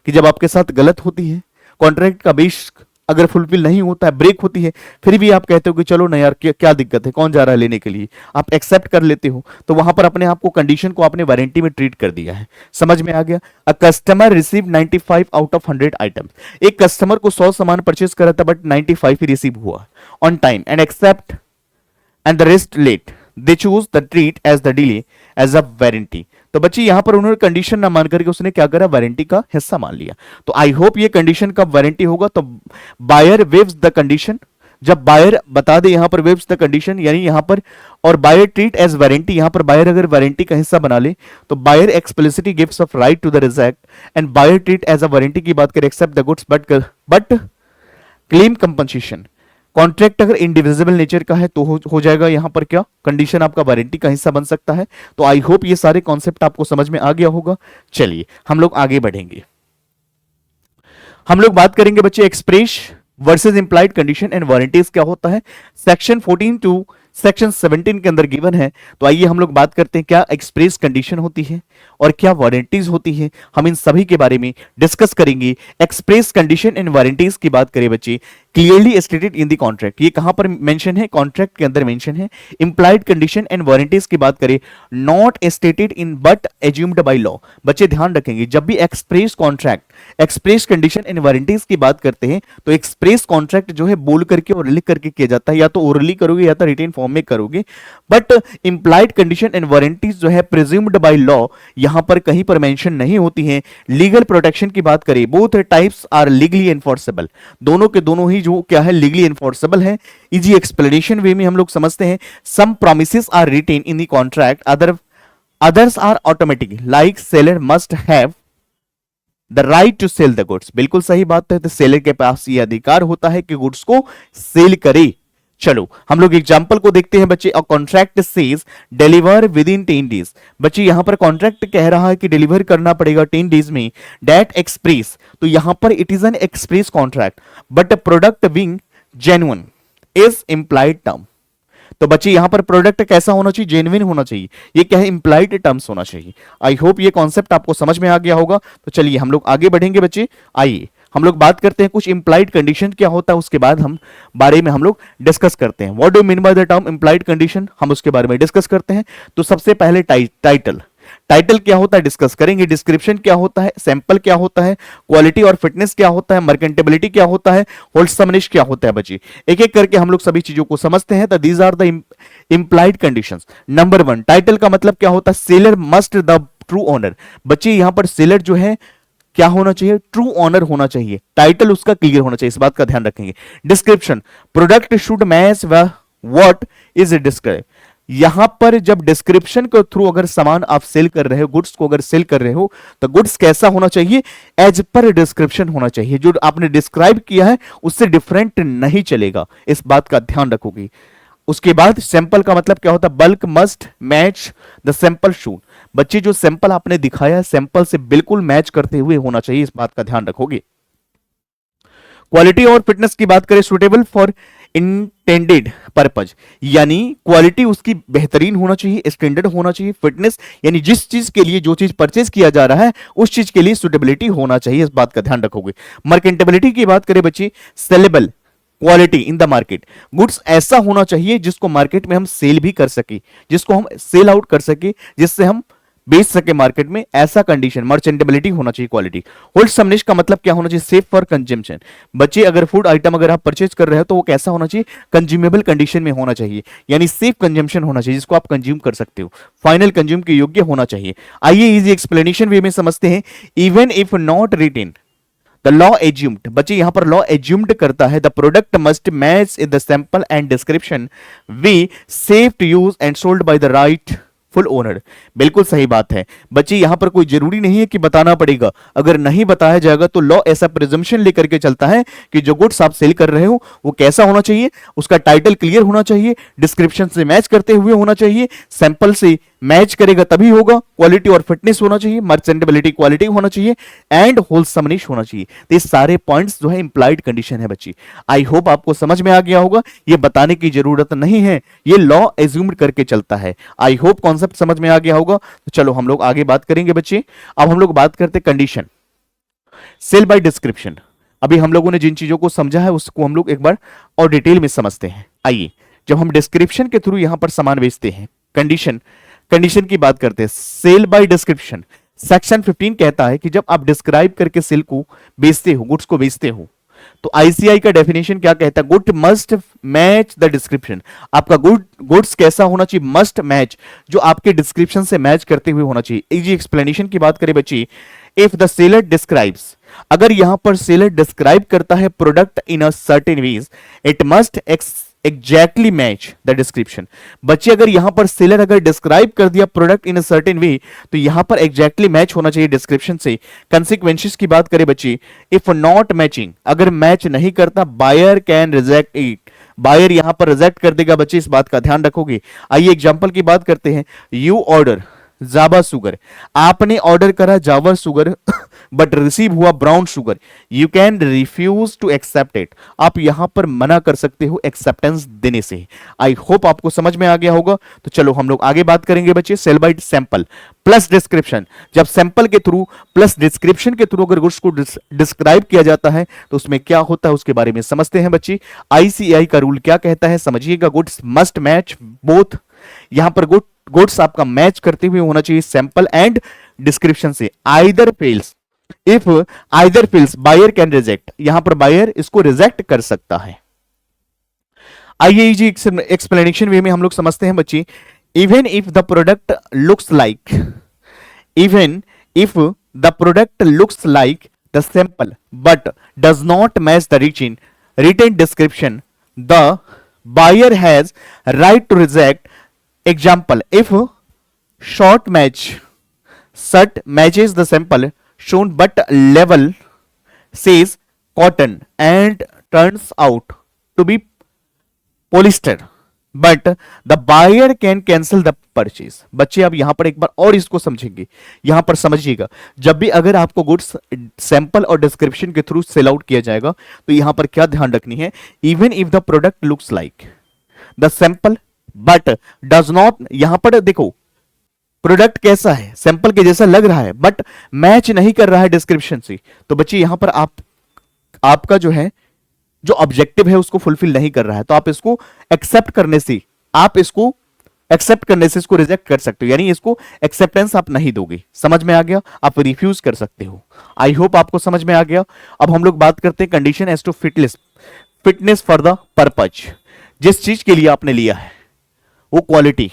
Speaker 1: कि जब आपके साथ गलत होती है, कॉन्ट्रैक्ट का बेस अगर फुलफिल नहीं होता है, ब्रेक होती है, फिर भी आप कहते हो कि चलो ना यार क्या दिक्कत है, कौन जा रहा है लेने के लिए, आप एक्सेप्ट कर लेते हो, तो वहां पर अपने आप को कंडीशन को आपने वारंटी में ट्रीट कर दिया है। समझ में आ गया। A customer receive 95 out of 100 item, एक कस्टमर को 100 सामान परचेज करा था बट 95 ही रिसीव हुआ on time and accept and the rest late, they choose the treat as the delay as a warranty. तो बच्ची यहां पर उन्होंने कंडीशन ना मान करके उसने क्या करा, वारंटी का हिस्सा मान लिया। तो आई होप ये कंडीशन कब वारंटी होगा, तो बायर वेव्स द कंडीशन, जब बायर बता दे यहां पर वेव्स द कंडीशन, यानी यहां पर, और बायर ट्रीट एज वारंटी, यहां पर बायर अगर वारंटी का हिस्सा बना ले तो buyer explicitly gives off right to the reject and buyer treat as a warranty की बात करें accept the goods but claim compensation. Contract अगर इंडिविजिबल नेचर का है तो हो जाएगा यहां पर क्या, कंडीशन आपका वारंटी का हिस्सा बन सकता है। तो आई होप ये सारे कॉन्सेप्ट आपको समझ में आ गया होगा। चलिए हम लोग आगे बढ़ेंगे, हम लोग बात करेंगे बच्चे express versus implied condition and warranties क्या होता है। सेक्शन 14 टू सेक्शन 17 के अंदर गिवन है। तो आइए हम लोग बात करते हैं क्या एक्सप्रेस कंडीशन होती है और क्या वारंटीज होती है, हम इन सभी के बारे में डिस्कस करेंगे। एक्सप्रेस कंडीशन एंड वारंटीज की बात करें बच्चे, clearly stated in the contract, ये कहां पर मेंशन है, कॉन्ट्रैक्ट के अंदर मेंशन है। इंप्लाइड कंडीशन एंड वारंटीज की बात करें, not stated in but assumed by law. बच्चे ध्यान रखेंगे जब भी express contract, express condition and warranties की बात करते हैं तो एक्सप्रेस कॉन्ट्रैक्ट जो है बोल करके और लिख करके किया जाता है, या तो ओरली करोगे या तो रिटेन फॉर्म में करोगे। But implied condition and warranties जो है प्रिज्यूम्ड बाय लॉ, यहां पर कहीं पर मेंशन नहीं होती है। लीगल प्रोटेक्शन की बात करें, both types are legally enforceable, दोनों के दोनों ही जो क्या है लीगली एनफोर्सेबल है। इजी एक्सप्लेनेशन वे में हम लोग समझते हैं, some promises are written in the contract, others are automatic, like seller must have the right to sell the goods. बिल्कुल सही बात है, तो सेलर के पास ये अधिकार होता है कि गुड्स को सेल करे। चलो हम लोग एग्जांपल को देखते हैं बच्चे। A contract says deliver with in 10 days, बच्चे यहां पर कॉन्ट्रैक्ट कह रहा है कि डिलीवर करना पड़ेगा 10 डेज में। दैट एक्सप्रेस, तो यहां पर it is N express contract but product being genuine is implied term. तो बच्चे यहां पर प्रोडक्ट कैसा होना चाहिए, जेन्युइन होना चाहिए, ये क्या है, इंप्लाइड टर्म्स होना चाहिए। आई होप ये कॉन्सेप्ट आपको समझ में आ गया होगा। तो चलिए हम लोग आगे बढ़ेंगे बच्चे। आइए हम लोग बात करते हैं कुछ इंप्लाइड कंडीशन क्या होता है, उसके बाद हम बारे में हम लोग डिस्कस करते हैं। What do mean by the term implied condition, हम उसके बारे में डिस्कस करते हैं। तो सबसे पहले टाइटल, टाइटल क्या होता है डिस्कस करेंगे। डिस्क्रिप्शन क्या होता है, सैंपल क्या होता है, क्वालिटी और फिटनेस क्या होता है, मर्केंटेबिलिटी क्या होता है, होल्डसमनेस क्या होता है। बच्चे एक एक करके हम लोग सभी चीजों को समझते हैं। तो these are the implied conditions. Number 1, title का मतलब क्या होता है, seller must the true owner. बच्चे यहां पर सेलर जो है क्या होना चाहिए, ट्रू ऑनर होना चाहिए, टाइटल उसका क्लियर होना चाहिए, इस बात का ध्यान रखेंगे। Description, product should match what is describe. यहां पर जब डिस्क्रिप्शन के थ्रू अगर सामान आप सेल कर रहे हो, गुड्स को अगर सेल कर रहे हो, तो गुड्स कैसा होना चाहिए, एज पर डिस्क्रिप्शन होना चाहिए। जो आपने डिस्क्राइब किया है उससे डिफरेंट नहीं चलेगा, इस बात का ध्यान रखोगे। उसके बाद सैंपल का मतलब क्या होता है, bulk must match the sample shoot. बच्चे जो सैंपल आपने दिखाया है सैंपल से बिल्कुल मैच करते हुए होना चाहिए, इस बात का ध्यान रखोगे। क्वालिटी और फिटनेस की बात करें, सुटेबल फॉर इंटेंडेड पर्पज, यानी क्वालिटी उसकी बेहतरीन होना चाहिए, स्टैंडर्ड होना चाहिए। फिटनेस यानी जिस चीज के लिए जो चीज परचेज किया जा रहा है उस चीज के लिए सुटेबिलिटी होना चाहिए, इस बात का ध्यान रखोगे। मार्केटेबिलिटी की बात करें बच्चे, saleable quality in the market, goods ऐसा होना चाहिए जिसको मार्केट में हम सेल भी कर सके, जिसको हम सेल आउट कर सके, जिससे हम बेच सके मार्केट में, ऐसा कंडीशन मर्चेंटेबिलिटी होना चाहिए। क्वालिटी होल्डसमनेस का मतलब क्या होना चाहिए, सेफ फॉर कंजम्पशन। बच्चे अगर फूड आइटम अगर आप परचेज कर रहे हो तो वो कैसा होना चाहिए, कंज्यूमेबल कंडीशन में होना चाहिए, यानी सेफ कंजम्पशन होना चाहिए, जिसको आप कंज्यूम कर सकते हो, फाइनल कंज्यूम के योग्य होना चाहिए। आइए इजी एक्सप्लेनेशन वे में समझते हैं। Even if not written the law assumed, बच्चे यहां पर लॉ एज्यूम्ड करता है, the product must match in the sample and description we safe to use and sold by the rightful owner. बिल्कुल सही बात है बच्चे, यहां पर कोई जरूरी नहीं है कि बताना पड़ेगा, अगर नहीं बताया जाएगा तो लॉ ऐसा प्रिजम्पशन लेकर के चलता है कि जो गुड्स आप सेल कर रहे हो वो कैसा होना चाहिए, उसका टाइटल क्लियर होना चाहिए, डिस्क्रिप्शन से मैच करते हुए होना चाहिए, सैंपल से मैच करेगा तभी होगा, क्वालिटी और फिटनेस होना चाहिए, मर्चेंटेबिलिटी क्वालिटी होना चाहिए, एंड होलसमनेस होना चाहिए। तो ये सारे पॉइंट्स जो है इंप्लाइड कंडीशन है बच्ची। आई होप आपको समझ में आ गया होगा, ये बताने की जरूरत नहीं है, ये लॉ एज्यूम्ड करके चलता है। आई होप कॉन्सेप्ट समझ में आ गया होगा। तो चलो हम लोग आगे बात करेंगे बच्चे। अब हम लोग बात करते कंडीशन सेल बाय डिस्क्रिप्शन। अभी हम लोगों ने जिन चीजों को समझा है उसको हम लोग एक बार और डिटेल में समझते हैं। आइए, जब हम डिस्क्रिप्शन के थ्रू यहां पर सामान बेचते हैं, कंडीशन की बात करते हैं, सेल बाय डिस्क्रिप्शन। सेक्शन 15 कहता है कि जब आप डिस्क्राइब करके सेल को बेचते हो, गुड्स को बेचते हो, तो आईसीआई का डेफिनेशन क्या कहता है, good must match the description. आपका गुड्स कैसा होना चाहिए, मस्ट मैच, जो आपके डिस्क्रिप्शन से मैच करते हुए होना चाहिए। इजी एक्सप्लेनेशन की बात करें बच्ची, इफ द सेलर डिस्क्राइब्स, अगर यहां पर सेलर डिस्क्राइब करता है product in a certain veg, it must exactly match the description. बच्चे अगर यहां पर सेलर अगर डिस्क्राइब कर दिया product in a certain way, तो यहां पर एग्जैक्टली मैच होना चाहिए डिस्क्रिप्शन से। कंसिक्वेंसेस की बात करें बच्चे, इफ नॉट मैचिंग, अगर मैच नहीं करता, buyer can reject it, buyer यहां पर रिजेक्ट कर देगा बच्चे, इस बात का ध्यान रखोगे। आइए एग्जांपल की बात करते हैं। यू ऑर्डर जावा सुगर, आपने ऑर्डर करा जावा सुगर बट रिसीव हुआ brown sugar, you can refuse to accept it, आप यहां पर मना कर सकते हो एक्सेप्टेंस देने से। आई होप आपको समझ में आ गया होगा। तो चलो हम लोग आगे बात करेंगे बच्चे, sale by sample plus description. जब सैंपल के थ्रू प्लस डिस्क्रिप्शन के थ्रू अगर गुड्स को डिस्क्राइब किया जाता है तो उसमें क्या होता है उसके बारे में समझते हैं बच्चे। आईसीआई का रूल क्या कहता है समझिएगा, गुड्स मस्ट मैच बोथ, यहां पर गुड्स आपका मैच करते हुए होना चाहिए सैंपल एंड डिस्क्रिप्शन से। Either fails, if either fails buyer can reject, यहां पर बायर इसको रिजेक्ट कर सकता है। आइए जी एक्सप्लेनेशन वे में हम लोग समझते हैं बच्चे। Even if the product looks like, even if the product looks like the sample but does not match the written description, the buyer has right to reject. Example, if short match shirt matches the sample shown but label says cotton and turns out to be polyester, but the buyer can cancel the purchase। बच्चे अब यहां पर एक बार और इसको समझेंगे, यहां पर समझिएगा, जब भी अगर आपको गुड्स सैंपल और डिस्क्रिप्शन के थ्रू सेल आउट किया जाएगा तो यहां पर क्या ध्यान रखनी है, even if the product looks like the sample but does not, यहां पर देखो प्रोडक्ट कैसा है, सैंपल के जैसा लग रहा है बट मैच नहीं कर रहा है डिस्क्रिप्शन से, तो बच्चे यहां पर आपका जो है जो ऑब्जेक्टिव है उसको फुलफिल नहीं कर रहा है, तो आप इसको एक्सेप्ट करने से, इसको रिजेक्ट कर सकते हो, यानी इसको एक्सेप्टेंस आप नहीं दोगे। समझ में आ गया, आप रिफ्यूज कर सकते हो। आई होप आपको समझ में आ गया। अब हम लोग बात करते हैं condition as to fitness for the purpose. जिस चीज के लिए आपने लिया है वो क्वालिटी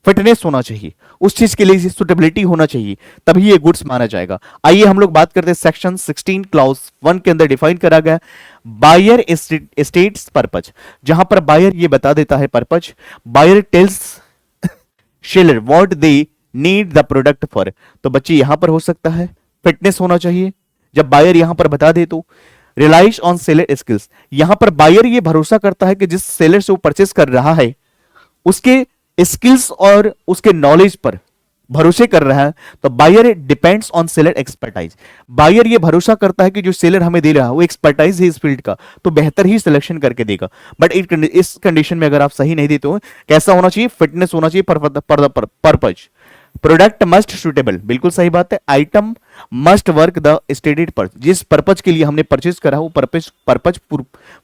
Speaker 1: फिटनेस होना चाहिए, उस चीज के लिए सुटेबिलिटी होना चाहिए, तभी ये गुड्स माना जाएगा। आइए हम लोग बात करते हैं सेक्शन 16 क्लॉज 1 के अंदर डिफाइन करा गया बायर स्टेट्स पर्पज, जहां पर बायर ये बता देता है purpose, buyer tells seller what they need the product for. तो बच्चे यहां पर हो सकता है फिटनेस होना चाहिए, जब बायर यहां पर बता दे तो रिलाइज ऑन सेलर स्किल्स, यहां पर बायर ये भरोसा करता है कि जिस सेलर से वो परचेस कर रहा है उसके स्किल्स और उसके नॉलेज पर भरोसे कर रहा है, तो buyer depends on seller expertise. बायर ये भरोसा करता है कि जो सेलर हमें दे रहा है वो एक्सपर्टाइज है इस फील्ड का, तो बेहतर ही सिलेक्शन करके देगा। बट इस कंडीशन में अगर आप सही नहीं देते हो, कैसा होना चाहिए, फिटनेस होना चाहिए पर्पज। प्रोडक्ट मस्ट सुटेबल, बिल्कुल सही बात है। Item must work the stated purpose, जिस पर्पज के लिए हमने परचेज करा वो पर्पज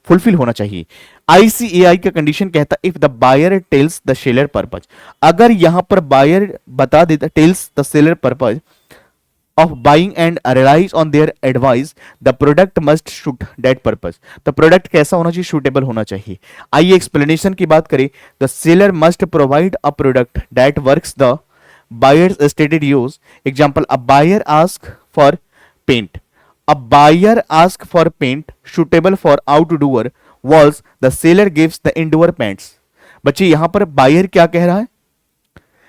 Speaker 1: फुलफिल होना चाहिए। आईसीएआई का कंडीशन कहता है if the buyer tells the seller purpose, अगर यहां पर बायर बता देता tells the seller purpose of buying and relies on their advice, the product must suit that purpose। तो प्रोडक्ट कैसा होना चाहिए, सुटेबल होना चाहिए। आइए एक्सप्लेनेशन की बात करें, the seller must provide a product that works the buyer's stated use। example, a buyer ask for paint, a buyer ask for paint suitable for outdoor walls, the seller gives the indoor paints। बच्चे यहां पर buyer क्या कह रहा है,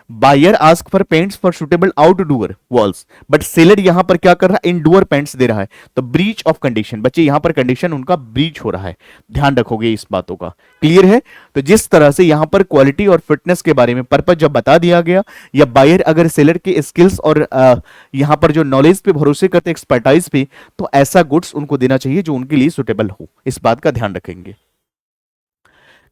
Speaker 1: buyer ask for paints for suitable outdoor walls, but seller यहां पर क्या कर रहा है, इंडोर पेंट्स दे रहा है, तो ब्रीच ऑफ कंडीशन। बच्चे यहां पर कंडीशन उनका ब्रीच हो रहा है, ध्यान रखोगे इस बातों का, क्लियर है। तो जिस तरह से यहां पर क्वालिटी और फिटनेस के बारे में पर्पज जब बता दिया गया, या बायर अगर सेलर के स्किल्स और यहां पर जो नॉलेज पे भरोसे करते एक्सपर्टाइज पे, तो ऐसा गुड्स उनको देना चाहिए जो उनके लिए सुटेबल हो, इस बात का ध्यान रखेंगे।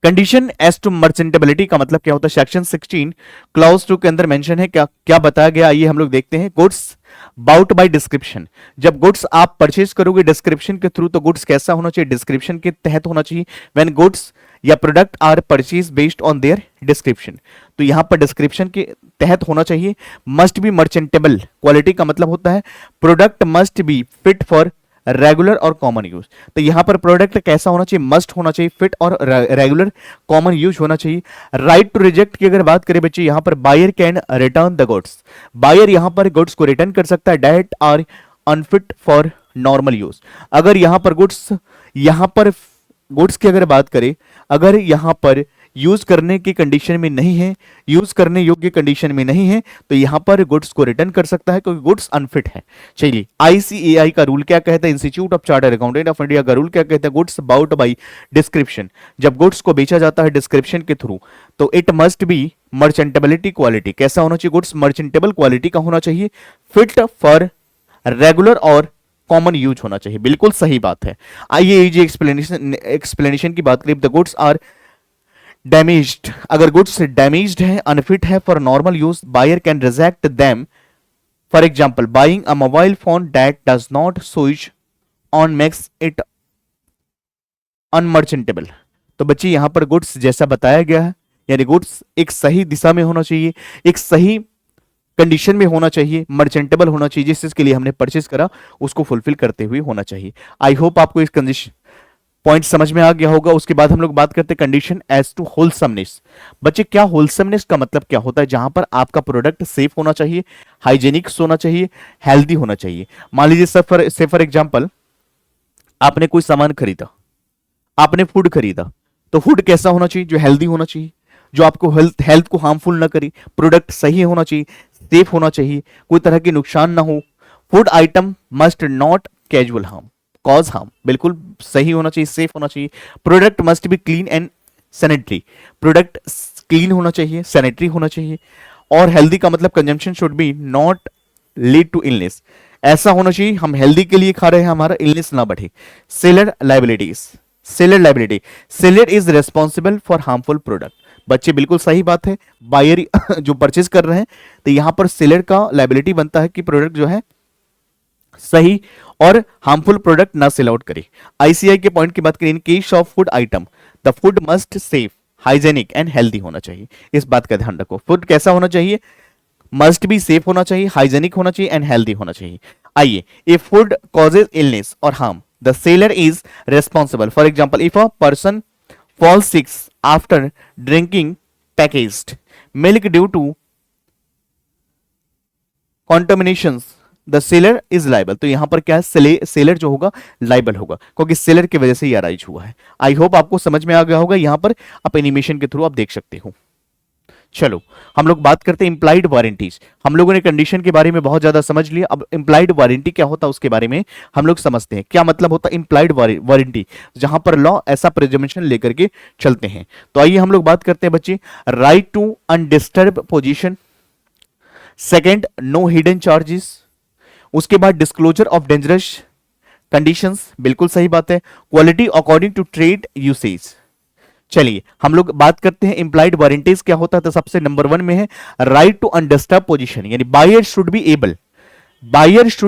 Speaker 1: कंडीशन एज टू मर्चेंटेबिलिटी का मतलब क्या होता है, सेक्शन 16 क्लॉज 2 के अंदर मेंशन है, क्या क्या बताया गया, आइए हम लोग देखते हैं। गुड्स बाउट बाय डिस्क्रिप्शन, जब गुड्स आप परचेज करोगे डिस्क्रिप्शन के थ्रू, तो गुड्स कैसा होना चाहिए, डिस्क्रिप्शन के तहत होना चाहिए। व्हेन गुड्स या product are purchase based on their description, तो यहां पर डिस्क्रिप्शन के तहत होना चाहिए। मस्ट बी मर्चेंटेबल, क्वालिटी का मतलब होता है product must B fit for regular और कॉमन यूज, तो यहां पर प्रोडक्ट कैसा होना चाहिए, मस्ट होना चाहिए, फिट और रेगुलर कॉमन यूज होना चाहिए। राइट टू रिजेक्ट की अगर बात करें बच्चे, यहां पर buyer can return the goods, buyer यहां पर गुड्स को रिटर्न कर सकता है that are unfit for normal use. अगर यहां पर गुड्स की अगर बात करें, अगर यहां पर यूज करने की कंडीशन में नहीं है, यूज करने योग्य कंडीशन में नहीं है, तो यहां पर गुड्स को रिटर्न कर सकता है क्योंकि गुड्स अनफिट है। चलिए, आईसीएआई का रूल क्या कहता है, institute of chartered accountant of India का रूल क्या कहता है, गुड्स बाउट बाई डिस्क्रिप्शन, जब गुड्स को बेचा जाता है डिस्क्रिप्शन के थ्रू, तो इट मस्ट बी मर्चेंटेबिलिटी क्वालिटी, कैसा होना चाहिए, गुड्स मर्चेंटेबल क्वालिटी का होना चाहिए, फिट फॉर रेगुलर और कॉमन यूज होना चाहिए, बिल्कुल सही बात है। आइए ये एक्सप्लेनेशन की बात करें, द गुड्स आर डैमेज्ड, अगर गुड्स डैमेज्ड है, अनफिट है for normal use, buyer can reject them. For example, buying a mobile phone that does not switch on makes it unmerchantable. तो बच्चे यहां पर गुड्स जैसा बताया गया है, यानी गुड्स एक सही दिशा में होना चाहिए, एक सही कंडीशन में होना चाहिए, मर्चेंटेबल होना चाहिए, जिस चीज के लिए हमने परचेज करा उसको फुलफिल करते हुए होना चाहिए। आई होप आपको इस कंडीशन पॉइंट समझ में आ गया होगा। उसके बाद हम लोग बात करते हैं कंडीशन एज टू होलसमनेस। बच्चे क्या होलसमनेस का मतलब क्या होता है, जहां पर आपका प्रोडक्ट सेफ होना चाहिए, हाइजेनिक्स होना चाहिए, हेल्दी होना चाहिए। मान लीजिए से फॉर एग्जांपल आपने कोई सामान खरीदा, आपने फूड खरीदा, तो फूड कैसा होना चाहिए, जो हेल्दी होना चाहिए, जो आपको हेल्थ को हार्मफुल ना करे, प्रोडक्ट सही होना चाहिए, सेफ होना चाहिए, कोई तरह के नुकसान ना हो। Food item must not casual harm cause harm, बिल्कुल सही होना चाहिए, सेफ होना चाहिए। Product must be clean and sanitary, product clean होना चाहिए, सैनिटरी होना चाहिए। और हेल्दी का मतलब consumption should be not lead to illness, ऐसा होना चाहिए हम हेल्दी के लिए खा रहे हैं, हमारा इलनेस ना बढ़े। Seller liabilities, seller liability, seller is responsible for harmful product, बच्चे बिल्कुल सही बात है। बायर जो परचेज कर रहे हैं, तो यहां पर सेलर का लाइबिलिटी बनता है कि प्रोडक्ट जो है सही और हार्मफुल प्रोडक्ट ना सेल आउट करे। आईसीआई के पॉइंट की बात करें, in case of food item the food must safe, hygienic and healthy होना चाहिए, इस बात का ध्यान रखो। फूड कैसा होना चाहिए, मस्ट बी सेफ होना चाहिए, हाइजेनिक होना चाहिए एंड हेल्दी होना चाहिए। आइए, इफ फूड कॉजेज इलनेस और harm the seller is responsible. For example, if a person falls sick after drinking packaged milk due to contaminations, the seller is liable। तो यहां पर क्या है, सेलर जो होगा लाइबल होगा, क्योंकि सेलर की वजह से ये अराइज हुआ है। आई होप आपको समझ में आ गया होगा, यहां पर आप एनिमेशन के थ्रू आप देख सकते हो। चलो हम लोग बात करते हैं इंप्लाइड वारंटीज। हम लोगों ने कंडीशन के बारे में बहुत ज्यादा समझ लिया, अब इंप्लाइड वारंटी क्या होता है उसके बारे में हम लोग समझते हैं। क्या मतलब होता है इंप्लाइड वारंटी, जहां पर लॉ ऐसा प्रिजम्पशन लेकर के चलते हैं। तो आइए हम लोग बात करते हैं बच्चे, right to undisturbed position. Second, no hidden charges. उसके बाद डिस्क्लोजर ऑफ डेंजरस कंडीशंस, बिल्कुल सही बात है। Quality according to trade usage. चलिए हम लोग बात करते हैं इंप्लाइड वारंटीज क्या होता है। तो सबसे नंबर 1 में है राइट टू अनडिस्टर्ब पोजीशन, यानी buyer should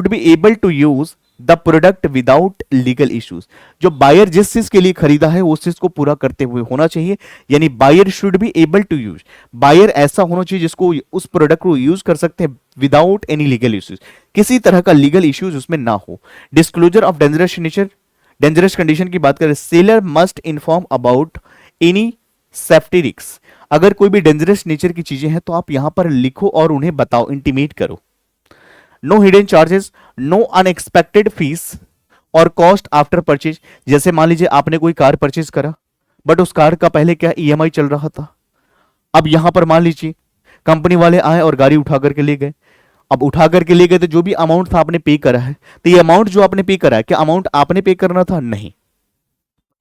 Speaker 1: be able to use the product without legal issues. जो बायर जिस चीज के लिए खरीदा है उस चीज को पूरा करते हुए होना चाहिए, यानी buyer should be able to use. Buyer ऐसा होना चाहिए जिसको उस प्रोडक्ट को यूज कर सकते हैं विदाउट एनी लीगल इश्यूज, किसी तरह का लीगल इश्यूज उसमें ना हो। Disclosure of dangerous nature, dangerous condition की बात करें, seller must inform about any safety risk. अगर कोई भी डेंजरस नेचर की चीजें हैं तो आप यहां पर लिखो और उन्हें बताओ, इंटीमेट करो। No hidden charges, no unexpected fees और कॉस्ट आफ्टर परचेज। जैसे मान लीजिए आपने कोई कार परचेज करा, बट उस कार का पहले क्या ईएमआई चल रहा था। अब यहां पर मान लीजिए कंपनी वाले आए और गाड़ी उठा करके ले गए। अब उठा करके ले गए तो जो भी अमाउंट था आपने पे करा है, तो ये अमाउंट जो आपने पे करा है, क्या अमाउंट आपने पे करना था? नहीं,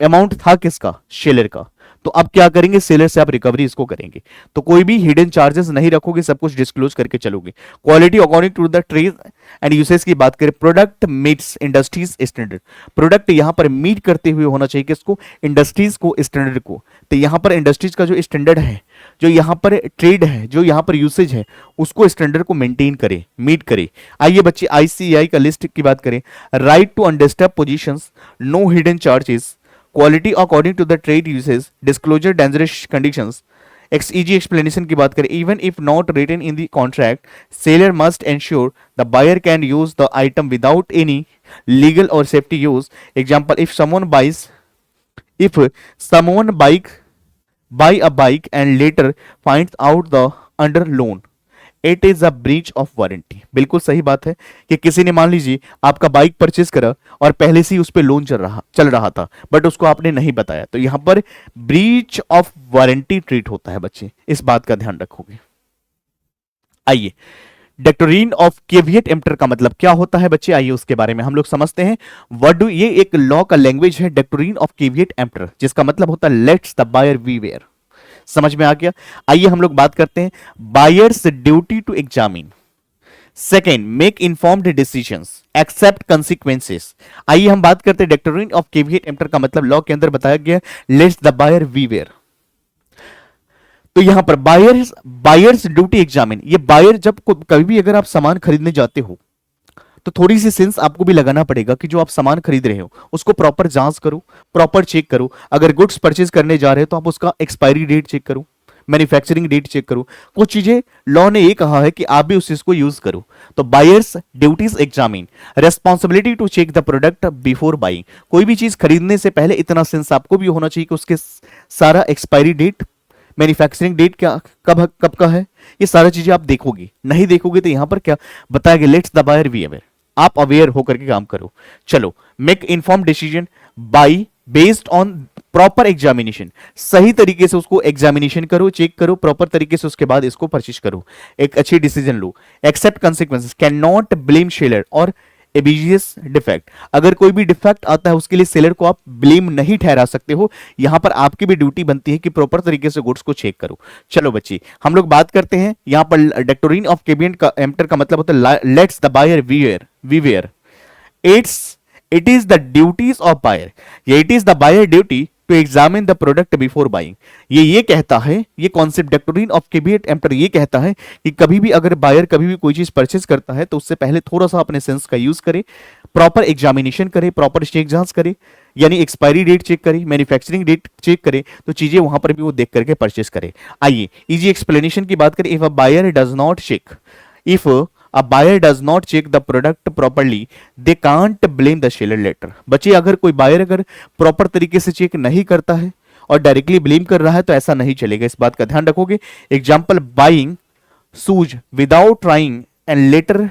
Speaker 1: अमाउंट था किसका? सेलर का। तो अब क्या करेंगे? सेलर से आप रिकवरी इसको करेंगे। तो कोई भी हिडन चार्जेस नहीं रखोगे, सब कुछ डिस्क्लोज करके चलोगे। Quality according to the trade and usage की बात करें, product meets industries standard. Product यहां पर मीट करते हुए होना चाहिए किसको? इंडस्ट्रीज को, स्टैंडर्ड को। तो यहां पर इंडस्ट्रीज का जो स्टैंडर्ड है, जो यहां पर ट्रेड है, जो यहां पर यूसेज है, उसको स्टैंडर्ड को मेंटेन करे, मीट करे। आइए बच्चे आईसीआई का लिस्ट की बात करें, right to undisturbed positions, no hidden charges, quality according to the trade usage, disclosure dangerous conditions, एक्सईजी एक्सप्लेनेशन की बात करें, even if not written in the contract, seller must ensure the buyer can use the item without any legal और safety use. Example, if someone buy a bike and later finds out the under loan, it is a breach of warranty. बिल्कुल सही बात है कि किसी ने मान लीजिए आपका बाइक परचेज करा और पहले से ही उस पर लोन चल रहा था, बट उसको आपने नहीं बताया, तो यहां पर ब्रीच ऑफ वारंटी ट्रीट होता है बच्चे, इस बात का ध्यान रखोगे। आइए, डॉक्ट्रिन ऑफ केविएट एम्प्टर का मतलब क्या होता है बच्चे, आइए उसके बारे में हम लोग समझते हैं। ये एक लॉ का लैंग्वेज है, डॉक्ट्रिन ऑफ केविएट एम्प्टर, जिसका मतलब होता है लेट्स द बायर बीवेयर। समझ में आ गया? आइए हम लोग बात करते हैं buyer's duty to examine, second make informed decisions, accept consequences. आइए हम बात करते हैं डॉक्ट्रिन ऑफ केविएट एम्प्टर का मतलब लॉ के अंदर बताया गया लेट्स द बायर बीवेयर। तो यहां पर बायर्स ड्यूटी एग्जामिन, ये बायर जब कभी भी अगर आप सामान खरीदने जाते हो तो थोड़ी सी सेंस आपको भी लगाना पड़ेगा कि जो आप सामान खरीद रहे हो उसको प्रॉपर जांच करो, प्रॉपर चेक करो। अगर गुड्स परचेज करने जा रहे हो तो आप उसका एक्सपायरी डेट चेक करो, मैन्युफैक्चरिंग डेट चेक करो। कुछ चीजें लॉ ने ये कहा है कि आप भी उस चीज को यूज करो। तो buyer's duties examine, responsibility to check the product before buying. कोई भी चीज खरीदने से पहले इतना सेंस आपको भी होना चाहिए कि उसके सारा एक्सपायरी डेट, मैन्युफैक्चरिंग डेट क्या कब का है, ये सारी चीजें आप देखोगे। नहीं देखोगे तो यहां पर क्या बताया गया, let's the buyer be aware, आप अवेयर होकर के काम करो। चलो, make inform decision by based on proper examination, सही तरीके से उसको एग्जामिनेशन करो, चेक करो प्रॉपर तरीके से, उसके बाद इसको परचेज करो, एक अच्छी डिसीजन लो। Accept consequences, can not blame seller और एबिजियस डिफेक्ट, अगर कोई भी डिफेक्ट आता है उसके लिए सेलर को आप ब्लेम नहीं ठहरा सकते हो। यहां पर आपकी भी ड्यूटी बनती है कि प्रॉपर तरीके से गुड्स को चेक करो। चलो बच्चे, हम लोग बात करते हैं यहां पर डॉक्ट्रिन ऑफ केविएट का एम्प्टर का मतलब होता है let's the buyer beware, it is the duties of buyer, it is the buyer duty to examine the product before buying. ये कहता है, ये concept doctrine of caveat emptor ये कहता है कि कभी भी अगर बायर कभी भी कोई चीज परचेज करता है तो उससे पहले थोड़ा सा अपने सेंस का यूज करे, प्रॉपर एग्जामिनेशन करे, प्रॉपर चेक जांच करे, यानी एक्सपायरी डेट चेक करे, मैन्युफैक्चरिंग डेट चेक करे, तो चीजें वहां पर भी वो देख करके परचेज करे। आइए इजी एक्सप्लेनेशन की बात करें, if a buyer does not check, if a buyer does not check the product properly, they can't blame the seller later। बच्चे, अगर कोई बायर अगर प्रॉपर तरीके से चेक नहीं करता है और डायरेक्टली ब्लेम कर रहा है तो ऐसा नहीं चलेगा, इस बात का ध्यान रखोगे। Example, buying shoes without trying and later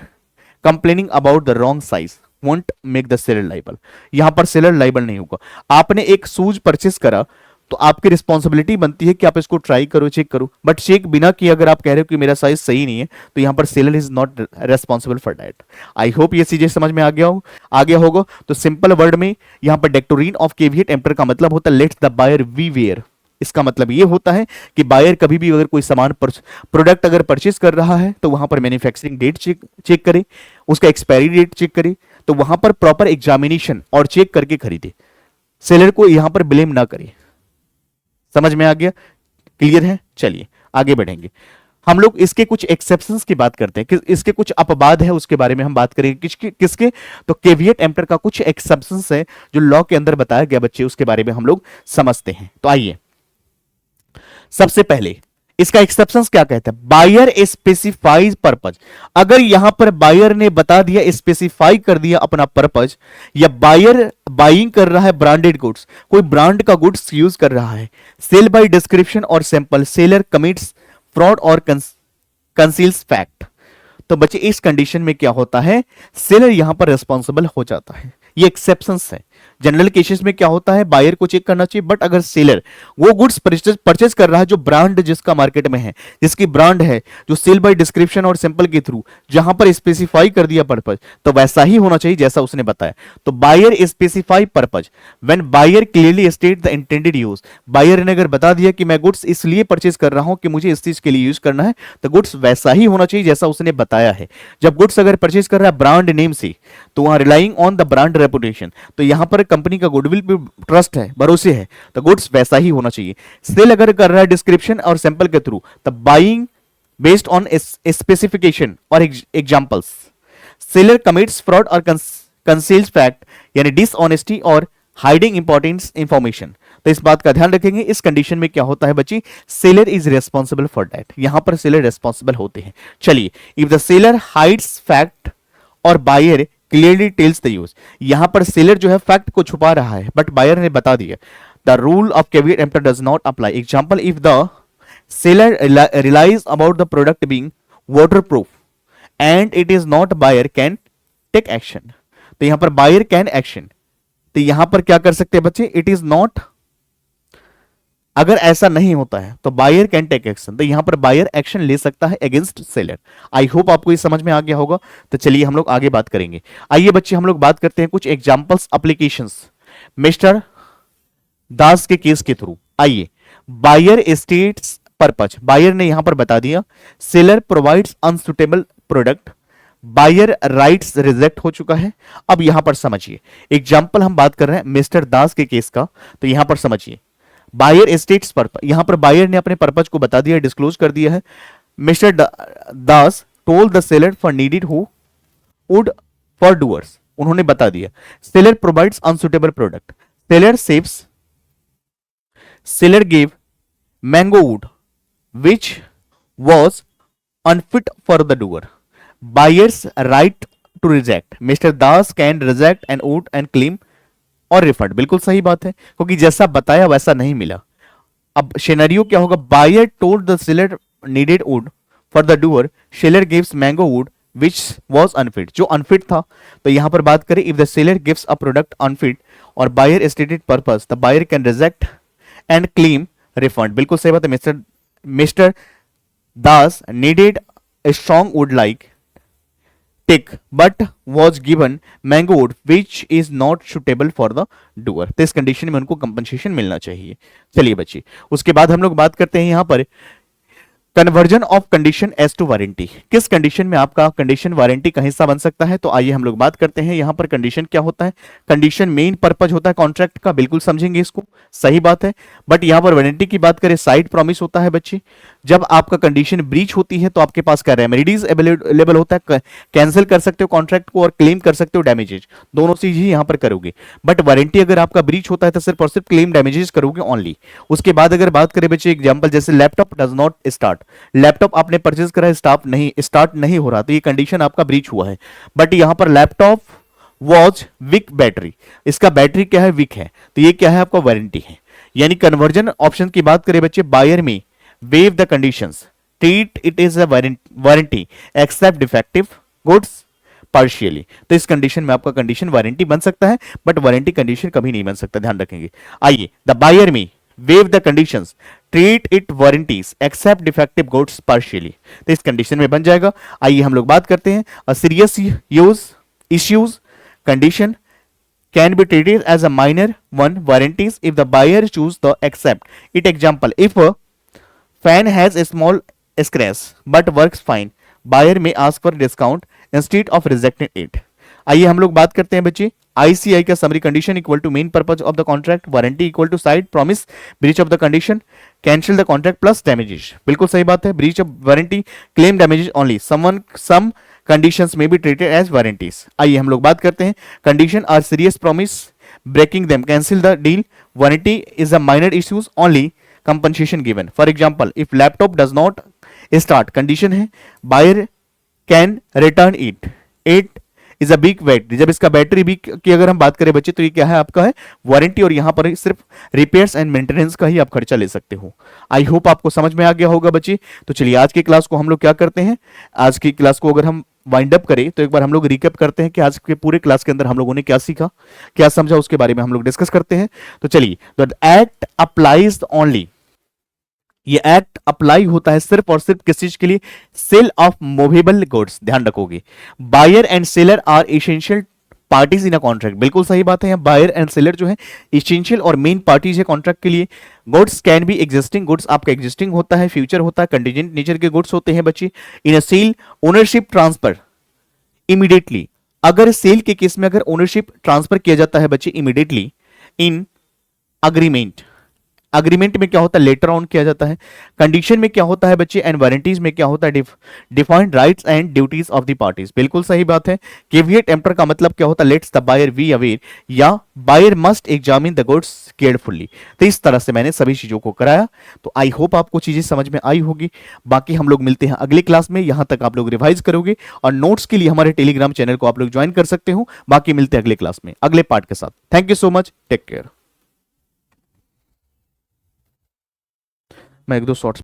Speaker 1: complaining about the wrong size won't make the seller liable. यहां पर सेलर लाइबल नहीं होगा। आपने एक शूज परचेस करा तो आपकी रिस्पॉन्सिबिलिटी बनती है कि आप इसको ट्राई करो, चेक करो, बट चेक बिना किए अगर आप कह रहे हो कि मेरा साइज सही नहीं है तो यहां पर seller is not responsible for that. I hope ये चीजें समझ में आ गया होगा। तो सिंपल वर्ड में यहां पर डॉक्ट्रिन ऑफ केविएट एम्प्टर का मतलब होता है लेट्स द बायर बीवेयर, इसका मतलब ये होता है कि बायर कभी भी अगर कोई सामान प्रोडक्ट अगर परचेज कर रहा है तो वहां पर मैन्युफैक्चरिंग डेट चेक करे, उसका एक्सपायरी डेट चेक करे, तो वहां पर प्रॉपर एग्जामिनेशन और चेक करके खरीदे, सेलर को यहां पर ब्लेम ना करे। समझ में आ गया? क्लियर है? चलिए आगे बढ़ेंगे। हम लोग इसके कुछ एक्सेप्शंस की बात करते हैं कि इसके कुछ अपवाद है, उसके बारे में हम बात करेंगे। किसके? तो केविएट एम्पटर का कुछ एक्सेप्शंस है जो लॉ के अंदर बताया गया बच्चे, उसके बारे में हम लोग समझते हैं। तो आइए सबसे पहले इसका एक्सेप्शंस क्या कहता है? Buyer specifies purpose. अगर यहां पर बायर ने बता दिया, स्पेसिफाई कर दिया अपना पर्पज, या बायर बाइंग कर रहा है ब्रांडेड गुड्स, कोई ब्रांड का गुड्स यूज कर रहा है, सेल बाय डिस्क्रिप्शन और सैंपल, सेलर कमिट्स फ्रॉड और कंसील्स फैक्ट, तो बच्चे इस कंडीशन में क्या होता है? सेलर यहां पर रिस्पॉन्सिबल हो जाता है। ये एक्सेप्शंस है। जनरल केसेस में क्या होता है? बायर को चेक करना चाहिए, बट अगर सेलर वो गुड्स परचेज कर रहा है जो ब्रांड जिसका मार्केट में है, जिसकी ब्रांड है, जो सेल बाय डिस्क्रिप्शन और सैंपल के थ्रू जहां पर स्पेसिफाई कर दिया पर्पज, तो वैसा ही होना चाहिए जैसा उसने बताया। तो buyer specify purpose when buyer clearly state the intended use. Buyer ने अगर बता दिया कि मैं गुड्स इसलिए परचेज कर रहा हूं कि मुझे इस चीज के लिए यूज करना है, तो गुड्स वैसा ही होना चाहिए जैसा उसने बताया है। जब गुड्स अगर परचेज कर रहा है ब्रांड नेम से, तो वहां relying on the brand reputation, तो यहां पर कंपनी का गुडविल पे ट्रस्ट है, भरोसे है, तो गुड्स वैसा ही होना चाहिए। सेल अगर कर रहा है डिस्क्रिप्शन और सैंपल के थ्रू, तब बाइंग बेस्ड ऑन स्पेसिफिकेशन और एग्जांपल्स। सेलर कमिट्स फ्रॉड और कंसील्स फैक्ट, यानी डिसऑनेस्टी और हाइडिंग इंपॉर्टेंट इंफॉर्मेशन, तो इस बात का ध्यान रखेंगे। इस कंडीशन में क्या होता है बच्ची? Seller is responsible for that. यहां पर सेलर रेस्पॉन्सिबल होते हैं। चलिए, if the seller hides fact और buyer clearly tells the use, यहां पर सेलर जो है फैक्ट को छुपा रहा है, बट बायर ने बता दिया, the rule of caveat emptor does not apply. Example, if the seller realise about the product being waterproof and it is not, buyer can take action. तो यहां पर बायर कैन एक्शन, तो यहां पर क्या कर सकते हैं बच्चे? इट इज नॉट, अगर ऐसा नहीं होता है तो बायर कैन टेक एक्शन, तो यहां पर बायर एक्शन ले सकता है अगेंस्ट सेलर। आई होप आपको ये समझ में आ गया होगा। तो चलिए हम लोग आगे बात करेंगे। आइए बच्चे हम लोग बात करते हैं कुछ एग्जांपल्स एप्लीकेशंस मिस्टर दास के केस के थ्रू। आइए, बायर स्टेट्स पर्पज, बायर ने यहां पर बता दिया seller provides unsuitable product, buyer rights reject हो चुका है। अब यहां पर समझिए, एग्जांपल हम बात कर रहे हैं मिस्टर दास के केस का, तो यहां पर समझिए बायर स्टेट्स पर्पज, यहां पर बायर ने अपने पर्पज को बता दिया, डिस्क्लोज कर दिया है। Mister Das told the seller for needed who wood for doors, उन्होंने बता दिया seller provides unsuitable product, seller saves, seller give mango wood which was unfit for the door, buyer's right to reject, mister Das can reject an wood and claim और refund. बिल्कुल सही बात है, क्योंकि जैसा बताया वैसा नहीं मिला। अब सिनेरियो क्या होगा? Buyer told the seller needed wood for the door, seller gives mango wood which was unfit, जो अनफिट था। तो यहां पर बात करें, if the seller gives a product unfit और buyer stated purpose, the buyer can reject and claim refund. बिल्कुल सही बात है। Mister Das needed a strong wood like tick but was given mango wood which is not suitable for the doer, तो इस condition में उनको compensation मिलना चाहिए। चलिए बच्चे, उसके बाद हम लोग बात करते हैं यहां पर conversion of condition as to warranty. किस कंडीशन में आपका कंडीशन वारंटी का हिस्सा बन सकता है? तो आइए हम लोग बात करते हैं यहां पर कंडीशन क्या होता है। कंडीशन मेन पर्पज होता है कॉन्ट्रैक्ट का, बिल्कुल समझेंगे इसको, सही बात है। बट यहां पर वारंटी की बात करें, साइड प्रॉमिस होता है बच्चे। जब आपका कंडीशन ब्रीच होती है तो आपके पास क्या रेमेडीज अवेलेबल होता है, कैंसिल कर सकते हो कॉन्ट्रैक्ट को और क्लेम कर सकते हो डैमेजेस, दोनों चीज ही यहां पर करोगे। बट वारंटी अगर आपका ब्रीच होता है तो सिर्फ और सिर्फ क्लेम डैमेजेस करोगे ओनली। उसके बाद अगर बात करें बच्चे एग्जांपल, जैसे laptop does not start, laptop आपने परचेज करा है, स्टार्ट नहीं हो रहा, तो ये कंडीशन आपका ब्रीच हुआ है। बट यहां पर लैपटॉप वॉज वीक बैटरी, इसका बैटरी क्या है? वीक है, तो ये क्या है? आपका वारंटी है। यानी कन्वर्जन ऑप्शन की बात करें बच्चे, buyer may waive the conditions, treat it is a warranty accept defective goods partially, तो इस कंडीशन में आपका कंडीशन वारंटी बन सकता है, बट वारंटी कंडीशन कभी नहीं बन सकता, ध्यान रखेंगे। आइए, the buyer may waive the conditions, treat it warranties accept defective goods partially, तो इस कंडीशन में बन जाएगा। आइए हम लोग बात करते हैं serious use issues condition can be treated as a minor one warranties if the buyer choose the accept it. Example, if a fan has a small scratch but works fine, buyer may ask for discount instead of rejecting it. आइए हम लोग बात करते हैं बच्चे ICI का summary condition equal to main purpose of the contract, warranty equal to side promise, breach of the condition, cancel the contract plus damages. बिल्कुल सही बात है, breach of warranty claim damages only, some conditions may be treated as warranties. आइए हम लोग बात करते हैं condition are serious promise breaking them, cancel the deal, warranty is a minor issues only, compensation given. For example, if laptop does not start, condition है buyer can return it, it is a big battery, जब इसका battery भी की अगर हम बात करें बच्चे तो ये क्या है आपका है वारंटी, और यहां पर सिर्फ रिपेयर्स एंड मेंटेनेंस का ही आप खर्चा ले सकते हो। आई होप आपको समझ में आ गया होगा बच्चे। तो चलिए आज की क्लास को हम लोग क्या करते हैं, आज की क्लास को अगर हम वाइंड अप करें तो एक बार हम लोग रिकैप करते हैं कि आज के पूरे क्लास के अंदर हम लोगों ने क्या सीखा, क्या समझा, उसके बारे में हम लोग डिस्कस करते हैं। तो चलिए, द एक्ट अप्लाइज ओनली, ये एक्ट अप्लाई होता है सिर्फ और सिर्फ किस चीज के लिए, सेल ऑफ मूवेबल गुड्स। ध्यान रखोगे, buyer and seller are essential parties in a contract. बिल्कुल सही बात है, यहाँ बायर एंड सेलर जो है एसेंशियल और मेन पार्टीज है कॉन्ट्रैक्ट के लिए। Goods can be existing, goods आपका एग्जिस्टिंग होता है, फ्यूचर होता है, कंटीजेंट नेचर के गुड्स होते हैं बच्चे। इन अ सेल ओनरशिप ट्रांसफर इमीडिएटली, अगर सेल के केस में अगर ओनरशिप ट्रांसफर किया जाता है बच्चे इमीडिएटली, इन अग्रीमेंट, अग्रीमेंट में क्या होता है लेटर ऑन किया जाता है, कंडीशन में क्या होता है बच्चे एंड वारंटीज में क्या होता है defined rights and duties of the parties. बिल्कुल सही बात है। केविएट एम्पर का मतलब क्या होता है, let's the buyer be aware, या buyer must examine the goods carefully. तो इस तरह से मैंने सभी चीजों को कराया। तो आई होप आपको चीजें समझ में आई होगी। बाकी हम लोग मिलते हैं अगली क्लास में, यहां तक आप लोग रिवाइज करोगे और नोट्स के लिए हमारे टेलीग्राम चैनल को आप लोग ज्वाइन कर सकते हो। बाकी मिलते हैं अगले क्लास में अगले पार्ट के साथ। Thank you so much, take care. मैं एक दो शॉर्ट्स